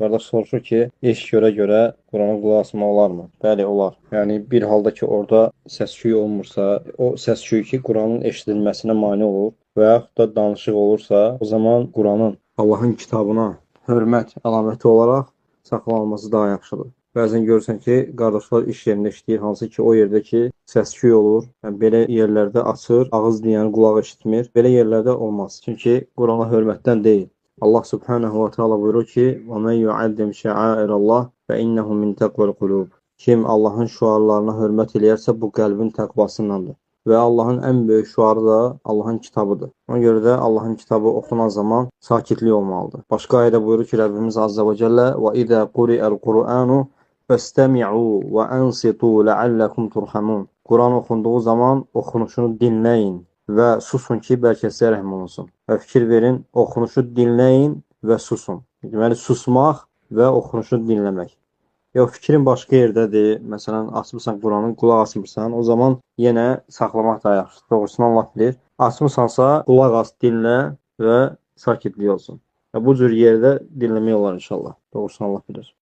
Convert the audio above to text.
Qardaş soruşur ki, eş görə-görə Qurana qulaq asmaq olarmı? Bəli, olar. Yəni, bir halda ki, orada səs-küy olmursa, o səs-küy ki, Quranın eşidilməsinə mane olur və yaxud da danışıq olursa, o zaman Quranın, Allahın kitabına hörmət əlaməti olaraq saxlanılması daha yaxşıdır. Bəzən görürsən ki, qardaşlar iş yerində işləyir, hansı ki, o yerdə ki, səs-küy olur. Yəni, belə yerlərdə açır, ağız deyəni qulaq eşitmir. Belə yerlərdə olmaz. Çünki Qurana hörmətdən deyil. Allah subhanahu wa ta'ala buyurur ki: "Və men yu'azzim şa'airallah fe innehu min taqval qulub." Kim Allahın şüarlarına hörmət eləyərsə, bu qəlbin təqvasındandır. Və Allahın ən böyük şüarı da Allahın kitabıdır. Ona görə də Allahın kitabı oxunan zaman sakitlik olmalıdır. Başqa ayədə buyurur ki, Rəbbimiz Azza və Cəllə: "Və izə quri'əl Qur'anu fəstəmi'u və ansitu la'allakum turhamun." Quran oxunduğu zaman oxunuşunu dinləyin və susun ki, bəlkə sizə rəhm olunsun. Və fikir verin, oxunuşu dinləyin və susun. Deməli, susmaq və oxunuşu dinləmək. Yox, fikrin başqa yerdədir. Məsələn, açmısan Quranı, qulaq asmırsan, o zaman yenə saxlamaq da yaxşıdır. Doğrusunu Allah bilir. Açmısansa, qulaq as, dinlə və sakitlik olsun. Və bu cür yerdə dinləmək olar inşallah. Doğrusunu Allah bilir.